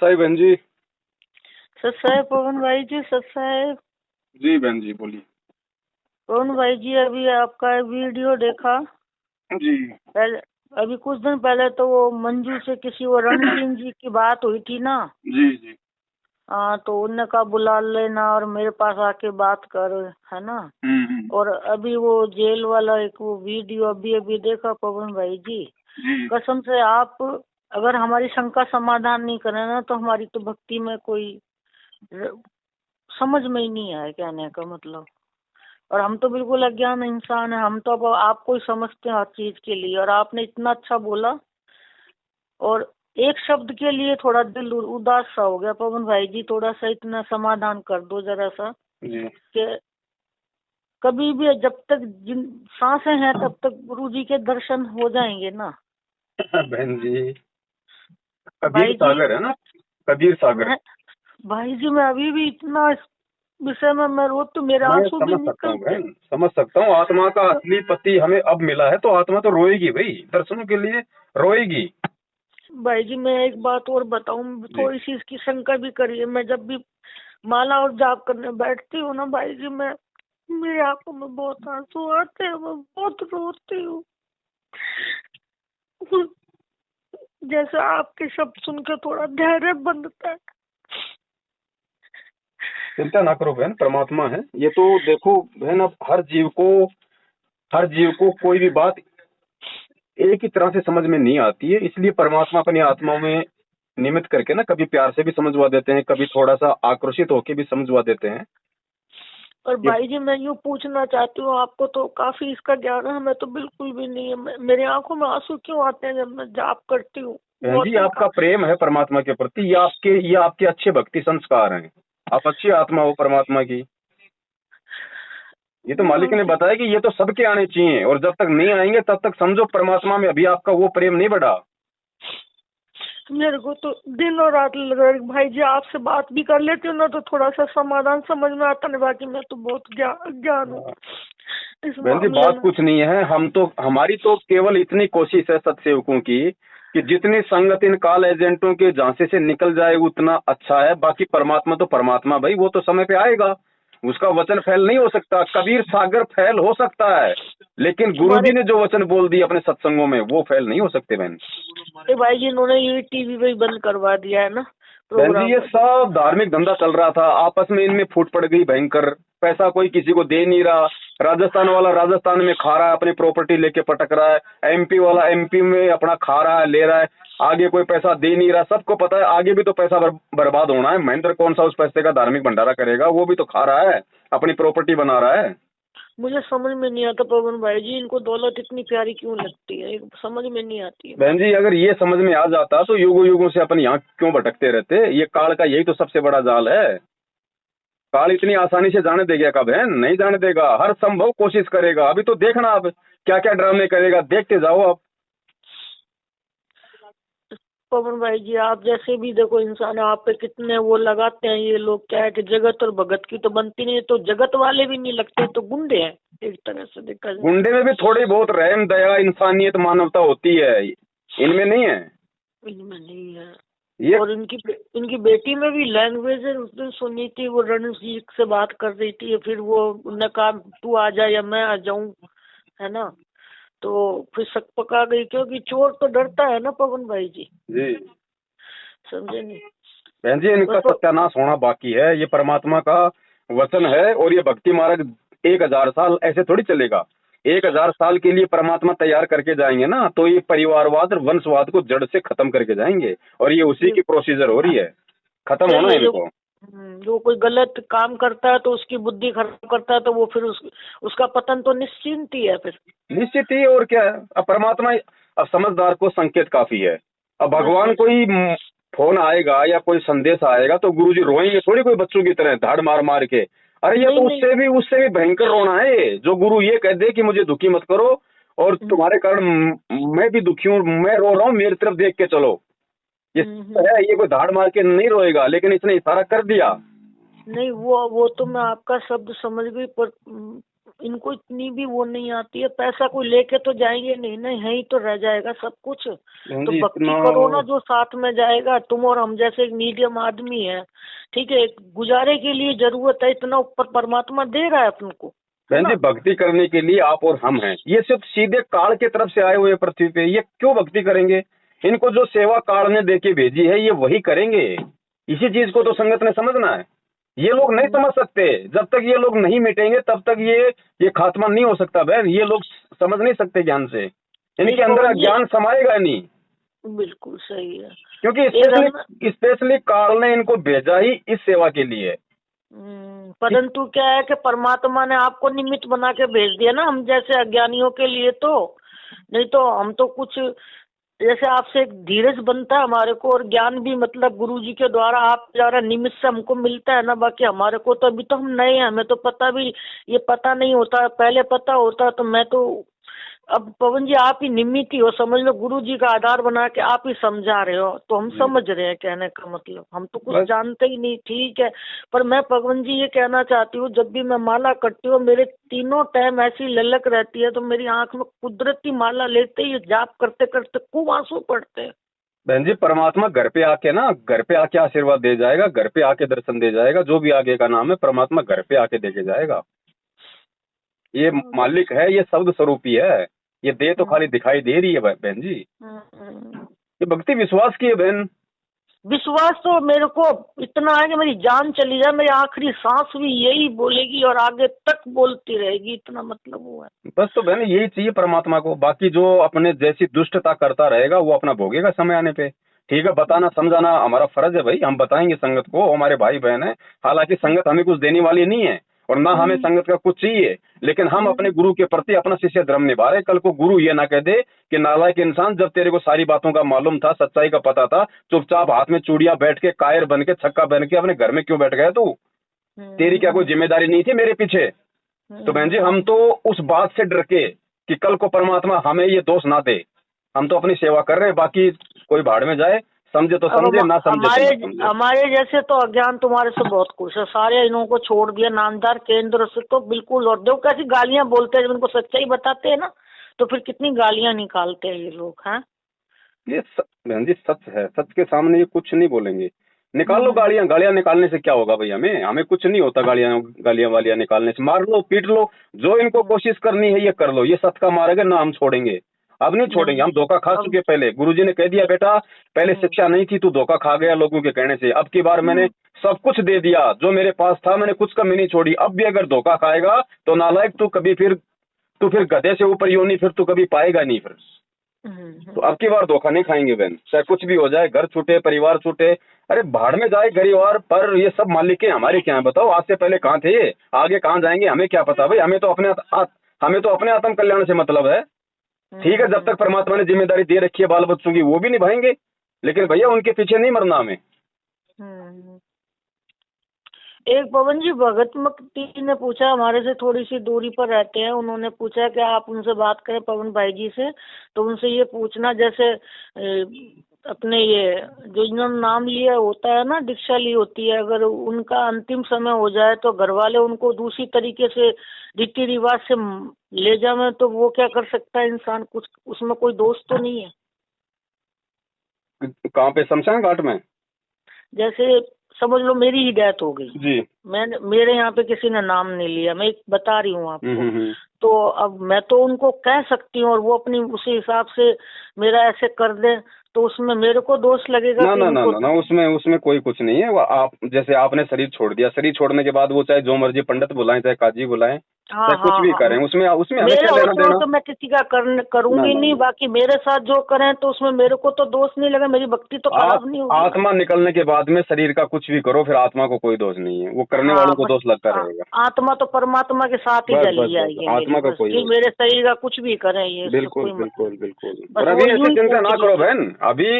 साहिब बहन जी। सत साहेब पवन भाई जी, सत साहेब। जी बहन जी बोलिए। पवन भाई जी, अभी आपका वीडियो देखा। जी पहले अभी कुछ दिन पहले तो वो मंजू से किसी वो रण सिंह जी की बात हुई थी ना। जी जी। हाँ, तो उनने कहा बुला लेना और मेरे पास आके बात कर, है ना। हम्म। और अभी वो जेल वाला एक वो वीडियो अभी अभी देखा पवन भाई जी। जी कसम से आप अगर हमारी शंका समाधान नहीं करें ना तो हमारी तो भक्ति में कोई समझ में ही नहीं आया कहने का मतलब। और हम तो बिल्कुल अज्ञान इंसान है, हम तो अब आपको ही समझते हैं हर चीज के लिए। और आपने इतना अच्छा बोला और एक शब्द के लिए थोड़ा दिल उदास सा हो गया पवन भाई जी। थोड़ा सा इतना समाधान कर दो जरा सा जी। कि कभी भी जब तक जिन सांसें हैं तब तक गुरु जी के दर्शन हो जाएंगे ना। बहन जी, कबीर भाई जी सागर है ना, कबीर सागर। मैं भाई जी मैं अभी भी इतना इस विषय में मैं रो तो मेरे मैं आंसू भी समझ सकता हूँ निकलते हैं। बहन, समझ सकता हूँ। आत्मा का असली पति हमें अब मिला है तो आत्मा तो रोएगी भाई, दर्शनों के लिए रोएगी। भाई जी मैं एक बात और बताऊं, जी। थोड़ी सी इसकी शंका भी करिए। मैं जब भी माला और जाप करने बैठती हूँ ना भाई जी, मैं मेरी आंखों में बहुत आंसू आते हैं, मैं बहुत रोती हूँ। जैसे आपके शब्द सुन के थोड़ा धैर्य बनता है। चिंता ना करो बहन, परमात्मा है ये तो। देखो बहन, अब हर जीव को कोई भी बात एक ही तरह से समझ में नहीं आती है, इसलिए परमात्मा अपनी आत्माओं में निमित्त करके ना कभी प्यार से भी समझवा देते हैं, कभी थोड़ा सा आक्रोशित होके भी समझवा देते हैं। और ये भाई जी मैं यूँ पूछना चाहती हूँ, आपको तो काफी इसका ज्ञान है, हमें तो बिल्कुल भी नहीं है। मेरे आंखों में आंसू क्यों आते हैं जब मैं जाप करती हूँ बहन जी, गौतम आपका का। प्रेम है परमात्मा के प्रति, ये आपके अच्छे भक्ति संस्कार हैं। आप अच्छी आत्मा हो परमात्मा की। ये तो मालिक ने बताया कि ये तो सबके आने चाहिए, और जब तक नहीं आएंगे तब तक समझो परमात्मा में अभी आपका वो प्रेम नहीं बढ़ा। मेरे को तो दिन और रात लग रहा है भाई जी, आपसे बात भी कर लेती हूँ ना तो थोड़ा सा समाधान समझ में आता नहीं। बाकी मैं तो बहुत ज्ञान हूँ इस बहन जी, मामले बात में। कुछ नहीं है। हमारी तो केवल इतनी कोशिश है सत्सेवकों की कि जितनी संगत इन काल एजेंटों के झांसे से निकल जाए उतना अच्छा है। बाकी परमात्मा तो परमात्मा भाई, वो तो समय पे आएगा। उसका वचन फैल नहीं हो सकता। कबीर सागर फैल हो सकता है, लेकिन हमारे गुरुजी ने जो वचन बोल दिए अपने सत्संगों में वो फैल नहीं हो सकते बहन। भाई जी इन्होंने ये टीवी पे ही बंद करवा दिया है ना बहन जी, प्रोग्राम ये वगैरह। सब धार्मिक धंधा चल रहा था, आपस में इनमें फूट पड़ गई भयंकर। पैसा कोई किसी को दे नहीं रहा। राजस्थान वाला राजस्थान में खा रहा है, अपनी प्रॉपर्टी लेके पटक रहा है। एमपी वाला एमपी में अपना खा रहा है, ले रहा है। आगे कोई पैसा दे नहीं रहा। सबको पता है आगे भी तो पैसा बर्बाद होना है। महेंद्र कौन सा उस पैसे का धार्मिक भंडारा करेगा? वो भी तो खा रहा है, अपनी प्रॉपर्टी बना रहा है। मुझे समझ में नहीं आता पवन भाई जी, इनको दौलत इतनी प्यारी क्यों लगती है, समझ में नहीं आती है बहन बात। जी, अगर ये समझ में आ जाता तो युगों युगों से अपन यहाँ क्यों भटकते रहते? ये काल का यही तो सबसे बड़ा जाल है। काल इतनी आसानी से जाने देगा क्या बहन? नहीं जाने देगा। हर संभव कोशिश करेगा। अभी तो देखना अब क्या क्या ड्रामे करेगा, देखते जाओ आप। पवन भाई जी आप जैसे भी देखो इंसान है, आप पे कितने वो लगाते हैं ये लोग। क्या है कि जगत और भगत की तो बनती नहीं है, तो जगत वाले भी नहीं लगते, तो गुंडे हैं एक तरह से देखा जाए। गुंडे में भी थोड़ी बहुत रहम दया इंसानियत मानवता होती है, इनमें नहीं है इनमें नहीं है। ये। और इनकी बेटी में भी लैंग्वेज है। उस दिन सुनी थी वो रणजीत से बात कर रही थी, फिर वो उन्होंने कहा तू आ जा या मैं आ जाऊं, है ना। तो फिर शक पका गई, क्योंकि चोर तो डरता है ना पवन भाई जी, जी समझे नहीं। बहन जी, बस इनका सत्यानाश होना बाकी है। ये परमात्मा का वचन है, और ये भक्ति मार्ग 1000 साल ऐसे थोड़ी चलेगा। 1000 साल के लिए परमात्मा तैयार करके जाएंगे ना, तो ये परिवारवाद और वंशवाद को जड़ से खत्म करके जाएंगे, और ये उसी की प्रोसीजर हो रही है। खत्म सही होना है है। इनको। जो कोई गलत काम करता है तो उसकी बुद्धि खराब करता है, तो वो फिर उसका पतन तो निश्चिंत ही है फिर। निश्चित ही, और क्या है। अब परमात्मा, अब समझदार को संकेत काफी है। अब बस भगवान बस। कोई फोन आएगा या कोई संदेश आएगा तो गुरुजी रोएंगे थोड़ी कोई बच्चों की तरह धाड़ मार मार के। अरे ये नहीं तो नहीं। उससे भी भयंकर रोना है ये। जो गुरु ये कह दे कि मुझे दुखी मत करो, और हम्म, तुम्हारे कारण मैं भी दुखी हूँ, मैं रो रहा हूँ, मेरी तरफ देख के चलो। ये हम्म। है, ये कोई धाड़ मार के नहीं रोएगा, लेकिन इसने इशारा कर दिया। नहीं वो तो मैं आपका शब्द समझ गई, पर इनको इतनी भी वो नहीं आती है, पैसा कोई लेके तो जाएंगे नहीं ना, यहीं तो रह जाएगा सब कुछ। तो जी भक्ति इतना करो ना, जो साथ में जाएगा। तुम और हम जैसे एक मीडियम आदमी है, ठीक है, गुजारे के लिए जरूरत है, इतना ऊपर परमात्मा दे रहा है अपन को, है बहन जी। ना। भक्ति करने के लिए आप और हम हैं, ये सिर्फ सीधे काल की तरफ से आए हुए हैं पृथ्वी पे, ये क्यों भक्ति करेंगे? इनको जो सेवा काल ने देके भेजी है ये वही करेंगे। इसी चीज को तो संगत ने समझना है। ये लोग नहीं समझ सकते, जब तक ये लोग नहीं मिटेंगे तब तक ये खात्मा नहीं हो सकता बहन। ये लोग समझ नहीं सकते ज्ञान से, इनके अंदर ज्ञान समाएगा नहीं। बिल्कुल सही है, क्योंकि स्पेशली काल ने इनको भेजा ही इस सेवा के लिए। परंतु क्या है कि परमात्मा ने आपको निमित्त बना के भेज दिया ना, हम जैसे अज्ञानियों के लिए तो। नहीं तो हम तो कुछ जैसे आपसे एक धीरज बनता है हमारे को, और ज्ञान भी मतलब गुरु जी के द्वारा, आप द्वारा निमित्त से हमको मिलता है ना। बाकी हमारे को तो अभी तो हम नए हैं, हमें तो पता भी ये पता नहीं होता, पहले पता होता तो मैं तो। अब पवन जी आप ही निमित्त ही हो, समझ लो, गुरु जी का आधार बना के आप ही समझा रहे हो, तो हम समझ रहे हैं कहने का मतलब। हम तो कुछ जानते ही नहीं, ठीक है। पर मैं पवन जी ये कहना चाहती हूँ, जब भी मैं माला करती हूँ मेरे तीनों टाइम ऐसी ललक रहती है, तो मेरी आंख में कुदरती माला लेते ही जाप करते करते खूब आंसू पड़ते हैं। बहन जी परमात्मा घर पे आके ना, घर पे आके आशीर्वाद दे जाएगा, घर पे आके दर्शन दे जाएगा। जो भी आगे का नाम है परमात्मा घर पे आके देके जाएगा। ये मालिक है, ये शब्द स्वरूपी है। ये दे तो खाली दिखाई दे रही है बहन जी। ये भक्ति विश्वास की है बहन। विश्वास तो मेरे को इतना है कि मेरी जान चली जाए, मेरी आखिरी सांस भी यही बोलेगी और आगे तक बोलती रहेगी, इतना मतलब वो है। बस तो बहन यही चाहिए परमात्मा को। बाकी जो अपने जैसी दुष्टता करता रहेगा वो अपना भोगेगा समय आने पे। ठीक है, बताना समझाना हमारा फर्ज है भाई, हम बताएंगे संगत को, हमारे भाई बहन है। हालांकि संगत हमें कुछ देने वाली नहीं है और ना हमें संगत का कुछ चाहिए, लेकिन हम अपने गुरु के प्रति अपना शिष्य धर्म निभा रहे। कल को गुरु ये ना कह दे कि नालायक इंसान, जब तेरे को सारी बातों का मालूम था, सच्चाई का पता था, चुपचाप हाथ में चूड़ियां बैठ के कायर बन के छक्का बन के अपने घर में क्यों बैठ गया तू? तेरी क्या कोई जिम्मेदारी नहीं थी मेरे पीछे? तो बहन जी हम तो उस बात से डर के कि कल को परमात्मा हमें ये दोष ना दे, हम तो अपनी सेवा कर रहे हैं। बाकी कोई भाड़ में जाए, समझे तो समझे, ना समझे हमारे जैसे तो अज्ञान तुम्हारे से बहुत खुश है, सारे इन्हों को छोड़ दिया नामदार केंद्र से तो बिल्कुल। और देखो कैसी गालियां बोलते हैं, जब इनको सच्चाई बताते हैं ना तो फिर कितनी गालियां निकालते हैं ये लोग। हैं ये बहन जी सच है, सच के सामने ये कुछ नहीं बोलेंगे। निकाल लो गालियां, गालियां निकालने से क्या होगा भाई? हमें कुछ नहीं होता गालियां वालियां निकालने से। मार लो, पीट लो, जो इनको कोशिश करनी है ये कर लो। ये सत्य का मार्ग है ना, हम छोड़ेंगे? अब नहीं छोड़ेंगे। हम धोखा खा चुके पहले। गुरुजी ने कह दिया बेटा पहले शिक्षा नहीं थी, तू धोखा खा गया लोगों के कहने से। अब की बार मैंने सब कुछ दे दिया, जो मेरे पास था मैंने कुछ कमी नहीं छोड़ी। अब भी अगर धोखा खाएगा तो नालायक तू फिर गधे से ऊपर योनि फिर तू कभी पाएगा नहीं फिर। तो अब की बार धोखा नहीं खाएंगे बहन, चाहे कुछ भी हो जाए, घर छूटे, परिवार छूटे, अरे भाड़ में जाए परिवार, पर ये सब मालिकें हमारी क्या है बताओ? आज से पहले कहाँ थे ये, आगे कहाँ जाएंगे हमें क्या पता भाई। हमें तो अपने आत्म कल्याण से मतलब है। ठीक है, जब तक परमात्मा ने जिम्मेदारी दे रखी है बाल बच्चों की वो भी निभाएंगे, लेकिन भैया उनके पीछे नहीं मरना हमें। एक पवन जी भगत मुक्ति ने पूछा, हमारे से थोड़ी सी दूरी पर रहते हैं, उन्होंने पूछा कि आप उनसे बात करें पवन भाई जी से, तो उनसे ये पूछना जैसे अपने ये जो इन्होंने नाम लिया होता है ना, दीक्षा ली होती है, अगर उनका अंतिम समय हो जाए तो घर वाले उनको दूसरी तरीके से रीति रिवाज से ले जाए, तो वो क्या कर सकता है इंसान? कुछ उसमें कोई दोष तो नहीं है? कहाँ पे? शमशान घाट में? जैसे समझ लो मेरी ही डेथ हो गई जी, मेरे यहाँ पे किसी ने नाम नहीं लिया, मैं बता रही हूँ आपको। तो अब मैं तो उनको कह सकती हूँ और वो अपनी उसी हिसाब से मेरा ऐसे कर दे, तो उसमें मेरे को दोष लगेगा? ना, उसमें कोई कुछ नहीं है। वो आप जैसे आपने शरीर छोड़ दिया, शरीर छोड़ने के बाद वो चाहे जो मर्जी पंडित बुलाएं, चाहे काजी बुलाएं, चाहे कुछ भी करें, उसमें हमें क्या लेना देना? तो मैं किसी का करूंगी नहीं। बाकी मेरे साथ जो करें तो उसमें मेरे को तो दोष नहीं लगा, मेरी भक्ति तो खराब नहीं होगी। आत्मा निकलने के बाद में शरीर का कुछ भी करो, फिर आत्मा को कोई दोष नहीं है, वो करने वालों को दोष लगता रहेगा। आत्मा तो परमात्मा के साथ ही चली जाएगी, आत्मा का कोई मेरे शरीर का कुछ भी करें ये बिल्कुल। और अभी ऐसी चिंता ना करो बहन, अभी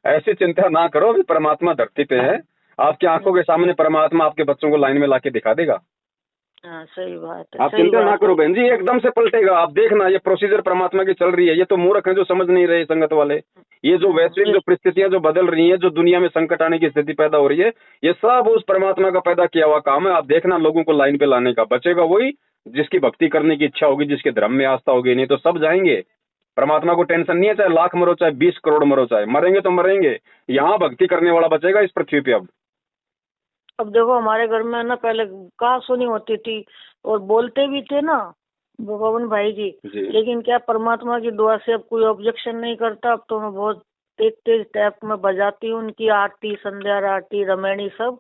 ऐसी चिंता ना करो। अभी परमात्मा धरती पे है, आपकी आंखों के सामने परमात्मा आपके बच्चों को लाइन में लाके दिखा देगा। सही बात है, आप चिंता ना करो बहन जी, एकदम से पलटेगा। आप देखना, ये प्रोसीजर परमात्मा की चल रही है। ये तो मूर्ख है जो समझ नहीं रहे संगत वाले। ये जो वैश्विक जो परिस्थितियां जो बदल रही है, जो दुनिया में संकट आने की स्थिति पैदा हो रही है, ये सब उस परमात्मा का पैदा किया हुआ काम है। आप देखना लोगों को लाइन पे लाने का, बचेगा वही जिसकी भक्ति करने की इच्छा होगी, जिसके धर्म में आस्था होगी, नहीं तो सब जाएंगे। परमात्मा को टेंशन नहीं है, चाहे लाख मरो, चाहे 20 करोड़ मरो, चाहे मरेंगे तो मरेंगे। यहाँ भक्ति करने वाला बचेगा इस पृथ्वी पे। अब देखो हमारे घर में ना पहले कहाँ सुनी होती थी और बोलते भी थे ना वो पवन भाई जी, लेकिन क्या परमात्मा की दुआ से अब कोई ऑब्जेक्शन नहीं करता। अब तो मैं बहुत तेज तेज टैप में बजाती हूँ उनकी आरती, संध्या आरती, रमैनी सब।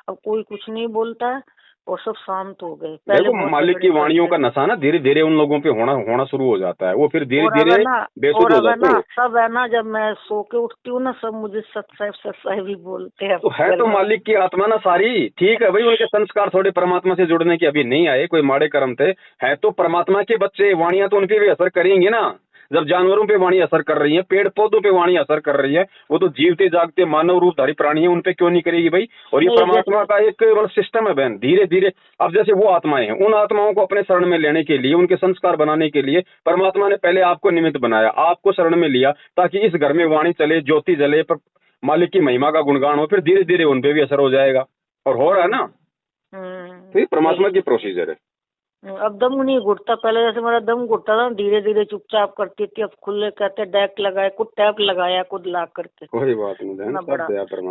अब कोई कुछ नहीं बोलता है और सब शांत हो गए। पहले देखो मालिक की वाणियों का नशा ना धीरे धीरे उन लोगों पे होना शुरू हो जाता है, वो फिर धीरे धीरे बेसुध हो जाते हैं। सब है ना, जब मैं सो के उठती हूँ ना सब मुझे सत्साहेब ही बोलते हैं। तो है तो मालिक की आत्मा ना सारी, ठीक है भाई, उनके संस्कार थोड़े परमात्मा से जुड़ने के अभी नहीं आए, कोई माड़े कर्म थे, है तो परमात्मा के बच्चे। वाणियां तो उनपे भी असर करेंगी ना। जब जानवरों पे वाणी असर कर रही है, पेड़ पौधों पे वाणी असर कर रही है, वो तो जीवते जागते मानव रूपधारी प्राणी है, उनपे क्यों नहीं करेगी भाई। और ये परमात्मा का एक सिस्टम है बहन, धीरे धीरे। अब जैसे वो आत्माएं हैं, उन आत्माओं को अपने शरण में लेने के लिए, उनके संस्कार बनाने के लिए परमात्मा ने पहले आपको निमित्त बनाया, आपको शरण में लिया, ताकि इस घर में वाणी चले, ज्योति जले, मालिक की महिमा का गुणगान हो, फिर धीरे धीरे उनपे भी असर हो जाएगा। और हो रहा है ना। तो ये परमात्मा की प्रोसीजर है। अब दम नहीं घुटता, पहले जैसे मेरा दम घुटता था, धीरे धीरे चुपचाप करती थी। अब खुले कहते डेक लगाए, कुछ टैप लगाया खुद ला करके, कोई बात नहीं, बड़ा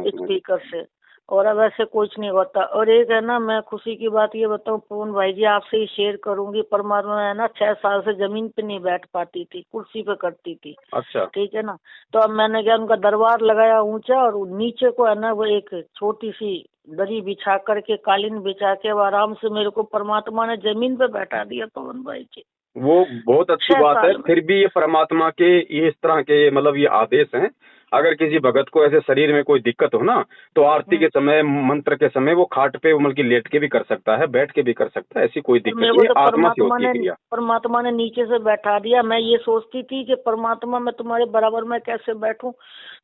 स्पीकर से। और अब ऐसे कुछ नहीं होता। और एक है ना, मैं खुशी की बात ये बताऊं पवन भाई जी, आपसे ही शेयर करूंगी। परमात्मा है ना 6 साल से जमीन पे नहीं बैठ पाती थी, कुर्सी पे करती थी। अच्छा, ठीक है ना। तो अब मैंने क्या उनका दरबार लगाया ऊंचा, और नीचे को है ना वो एक छोटी सी दरी बिछा करके, कालीन बिछा के आराम से मेरे को परमात्मा ने जमीन पे बैठा दिया पवन भाई जी। वो बहुत अच्छी बात है। फिर भी ये परमात्मा के ये इस तरह के मतलब ये आदेश हैं। अगर किसी भगत को ऐसे शरीर में कोई दिक्कत हो ना, तो आरती के समय, मंत्र के समय वो खाट पे मतलब की लेट के भी कर सकता है, बैठ के भी कर सकता है, ऐसी कोई दिक्कत नहीं। तो आत्मा से होती है क्रिया। परमात्मा ने नीचे से बैठा दिया। मैं ये सोचती थी कि परमात्मा मैं तुम्हारे बराबर में कैसे बैठूं,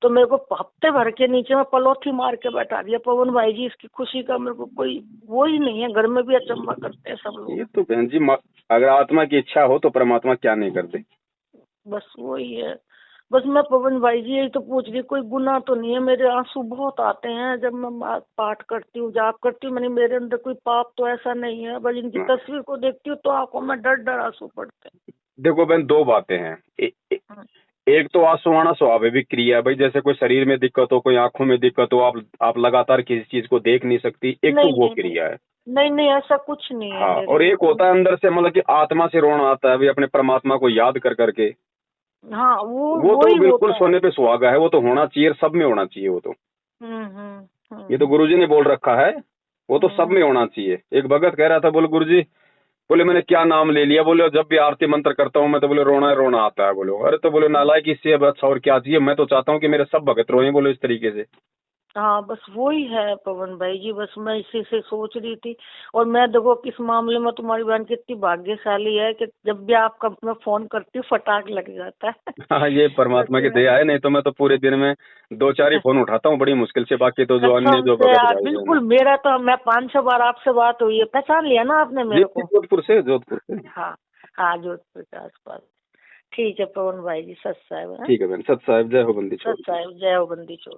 तो मेरे को हफ्ते भर के नीचे में पलोथी मार के बैठा दिया पवन भाई जी। इसकी खुशी का मेरे को कोई वो ही नहीं है। घर में भी अचंभा करते हैं सब लोग। ये तो बहन जी, अगर आत्मा की इच्छा हो तो परमात्मा क्या नहीं करते। बस वही है। बस मैं पवन भाई जी यही तो पूछ रही, कोई गुनाह तो नहीं है। मेरे आंसू बहुत आते हैं जब मैं पाठ करती हूँ, जाप करती हूँ। मैंने मेरे अंदर कोई पाप तो ऐसा नहीं है, बस इनकी तस्वीर को देखती हूँ तो आंखों में डर डर आंसू पड़ते हैं। देखो बहन, दो बातें हैं। एक तो आंसू आना स्वाभाविक क्रिया है भाई। जैसे कोई शरीर में दिक्कत हो, कोई आंखों में दिक्कत हो, आप लगातार किसी चीज को देख नहीं सकती, एक तो वो क्रिया है। नहीं ऐसा कुछ नहीं है। हाँ, और एक होता है अंदर से मतलब कि आत्मा से रोना आता है भाई, अपने परमात्मा को याद कर करके। हाँ, वो तो बिल्कुल सोने पे सुहागा है, वो तो होना चाहिए, सब में होना चाहिए वो तो। ये तो गुरुजी ने बोल रखा है, वो तो सब में होना चाहिए। एक भगत कह रहा था, बोले गुरुजी, बोले मैंने क्या नाम ले लिया, बोले जब भी आरती मंत्र करता हूँ मैं तो बोले रोना आता है। बोलो अरे, तो बोले नालायक, इससे अब अच्छा और क्या चाहिए। मैं तो चाहता हूँ कि मेरे सब भगत रोएं, बोलो इस तरीके से। हाँ, बस वही है पवन भाई जी। बस मैं इसी से सोच रही थी। और मैं देखो किस मामले में तुम्हारी बहन कितनी भाग्यशाली है कि जब भी आपका मैं फोन करती हूँ फटाक लग जाता है। हाँ, ये परमात्मा की दया है। नहीं तो मैं तो पूरे दिन में 2-4 ही फोन उठाता हूँ, बड़ी मुश्किल से। बाकी तो जो अन्य जो भगत भाई बिल्कुल, मेरा तो मैं 5-6 बार आपसे बात हुई है। पहचान लिया ना आपने मेरे को? जोधपुर से। हाँ, जोधपुर के आसपास। ठीक है पवन भाई जी, सत साहिब। ठीक है बहन, सत साहिब, जय हो बंदी छोड़। सत साहिब, जय हो बंदी छोड़।